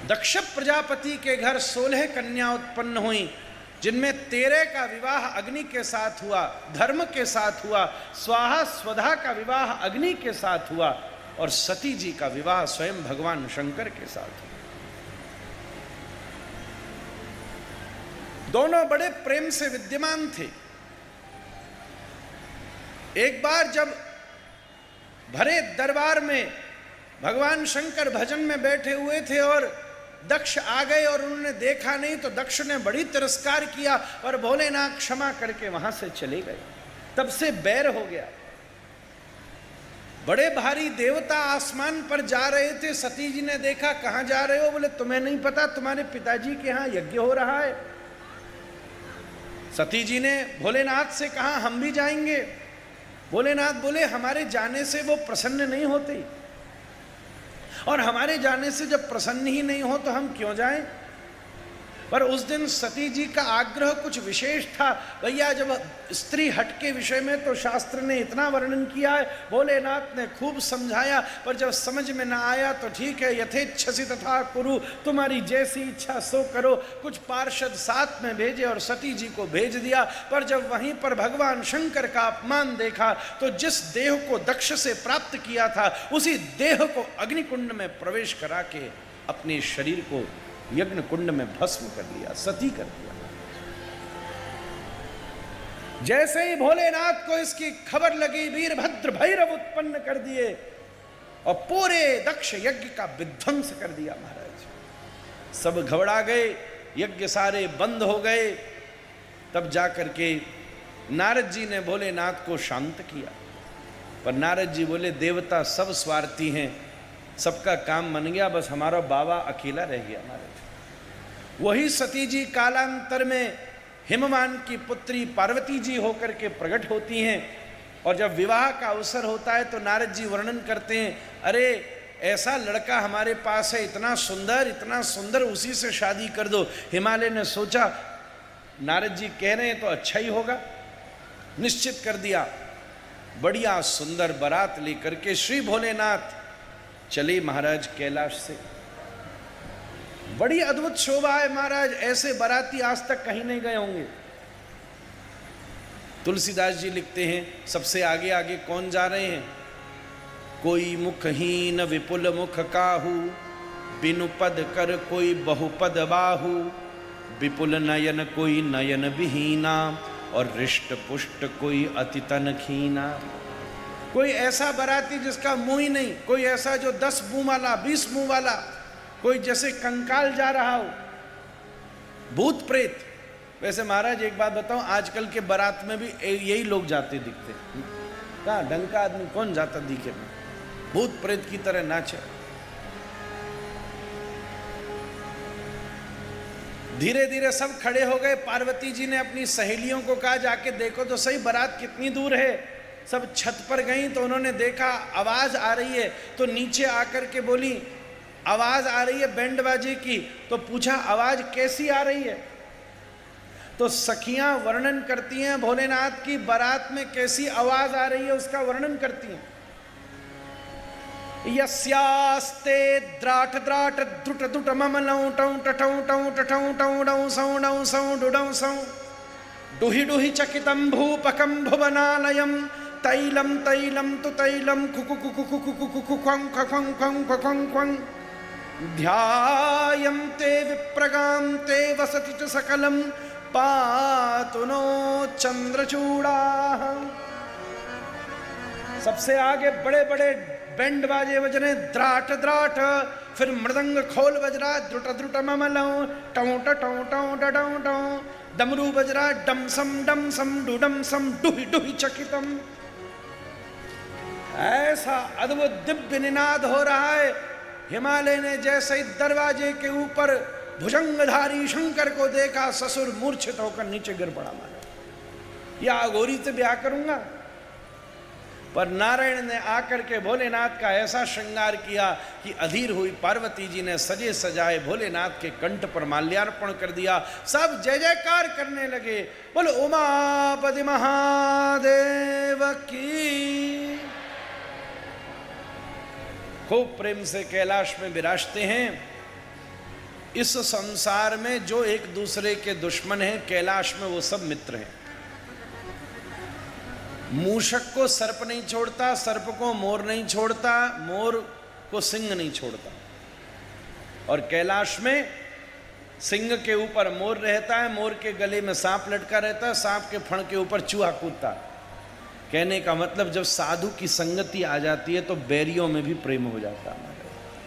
दक्ष प्रजापति के घर 16 कन्या उत्पन्न हुई, जिनमें 13 का विवाह अग्नि के साथ हुआ, धर्म के साथ हुआ, स्वाहा स्वधा का विवाह अग्नि के साथ हुआ, और सती जी का विवाह स्वयं भगवान शंकर के साथ हुआ। दोनों बड़े प्रेम से विद्यमान थे। एक बार जब भरे दरबार में भगवान शंकर भजन में बैठे हुए थे और दक्ष आ गए और उन्होंने देखा नहीं, तो दक्ष ने बड़ी तिरस्कार किया और भोलेनाथ क्षमा करके वहां से चले गए। तब से बैर हो गया। बड़े भारी देवता आसमान पर जा रहे थे, सती जी ने देखा, कहां जा रहे हो? बोले तुम्हें नहीं पता, तुम्हारे पिताजी के यहां यज्ञ हो रहा है। सती जी ने भोलेनाथ से कहा हम भी जाएंगे। भोलेनाथ बोले हमारे जाने से वो प्रसन्न नहीं होते, और हमारे जाने से जब प्रसन्न ही नहीं हो तो हम क्यों जाएं? पर उस दिन सती जी का आग्रह कुछ विशेष था। भैया जब स्त्री हट के विषय में तो शास्त्र ने इतना वर्णन किया है, भोलेनाथ ने खूब समझाया, पर जब समझ में ना आया तो ठीक है, यथेच्छसि तथा कुरु, तुम्हारी जैसी इच्छा सो करो। कुछ पार्षद साथ में भेजे और सती जी को भेज दिया। पर जब वहीं पर भगवान शंकर का अपमान देखा तो जिस देह को दक्ष से प्राप्त किया था, उसी देह को अग्निकुंड में प्रवेश करा के अपने शरीर को यज्ञ कुंड में भस्म कर लिया, सती कर दिया। जैसे ही भोलेनाथ को इसकी खबर लगी, वीरभद्र भैरव उत्पन्न कर दिए और पूरे दक्ष यज्ञ का विध्वंस कर दिया। महाराज सब घबरा गए, यज्ञ सारे बंद हो गए। तब जाकर के नारद जी ने भोलेनाथ को शांत किया। पर नारद जी बोले देवता सब स्वार्थी हैं, सबका काम बन गया, बस हमारा बाबा अकेला रह गया। महाराज वही सती जी कालांतर में हिमवान की पुत्री पार्वती जी होकर के प्रकट होती हैं, और जब विवाह का अवसर होता है तो नारद जी वर्णन करते हैं, अरे ऐसा लड़का हमारे पास है, इतना सुंदर, उसी से शादी कर दो। हिमालय ने सोचा नारद जी कह रहे हैं तो अच्छा ही होगा, निश्चित कर दिया। बढ़िया सुंदर बारात लेकर के श्री भोलेनाथ चले महाराज कैलाश से। बड़ी अद्भुत शोभा है महाराज, ऐसे बाराती आज तक कहीं नहीं गए होंगे। तुलसीदास जी लिखते हैं सबसे आगे आगे कौन जा रहे हैं? कोई मुखहीन विपुल मुख काहू, बिनु पद कर कोई बहुपद बाहू, विपुल नयन कोई नयन विहीना, और रिष्ट पुष्ट कोई अति तन खीना। कोई ऐसा बाराती जिसका मुंह ही नहीं, कोई ऐसा जो 10 मुंह वाला, 20 मुंह वाला, कोई जैसे कंकाल जा रहा हो, भूत प्रेत। वैसे महाराज एक बात बताऊं, आजकल के बारात में भी यही लोग जाते दिखते। कहाँ ढंग का आदमी कौन जाता दिखे में? भूत प्रेत की तरह नाचे। धीरे धीरे सब खड़े हो गए। पार्वती जी ने अपनी सहेलियों को कहा जाके देखो तो सही बारात कितनी दूर है। सब छत पर गई तो उन्होंने देखा आवाज आ रही है, तो नीचे आकर के बोली आवाज आ रही है बैंड बाजे की। तो पूछा आवाज कैसी आ रही है? तो सखियां वर्णन करती हैं भोलेनाथ की बारात में कैसी आवाज आ रही है, उसका वर्णन करती हैं। यस्यास्ते द्राट द्राट द्रुट द्रुट ममलौ टौ टौ टौ टौ टौ डौ सौ डौ सौ डुडौ सौ, डुहि डुहि चकितं भूपकं भुवनालयं, तैलं तैलं तु तैलं कुकु कुकु कुकु कुकु कुखं खखं खं खखं खं, ध्यायन्ते विप्रगां ते वसति च सकलं, पातु नो चंद्रचूड़ाः। सबसे आगे बड़े बड़े बैंड बाजे बज रहे, द्राट द्राट, फिर मृदंग खोल बज रहा, द्रुट द्रुट ममलौ टौ टौ टौ डौ डौ, डमरू बज रहा, डम सम डुडम सम डुहि डुहि चकितम। ऐसा अद्भुत दिव्य निनाद हो रहा है। हिमालय ने जैसे ही दरवाजे के ऊपर भुजंगधारी शंकर को देखा, ससुर मूर्छित होकर नीचे गिर पड़ा। माना या अघोरी से ब्याह करूंगा। पर नारायण ने आकर के भोलेनाथ का ऐसा श्रृंगार किया कि अधीर हुई पार्वती जी ने सजे सजाए भोलेनाथ के कंठ पर माल्यार्पण कर दिया। सब जय जयकार करने लगे, बोलो उमापति महादेव की। खूब प्रेम से कैलाश में विराजते हैं। इस संसार में जो एक दूसरे के दुश्मन हैं, कैलाश में वो सब मित्र हैं। मूषक को सर्प नहीं छोड़ता, सर्प को मोर नहीं छोड़ता, मोर को सिंह नहीं छोड़ता। और कैलाश में सिंह के ऊपर मोर रहता है, मोर के गले में सांप लटका रहता है, सांप के फण के ऊपर चूहा कूदता। कहने का मतलब जब साधु की संगति आ जाती है तो बैरियों में भी प्रेम हो जाता है।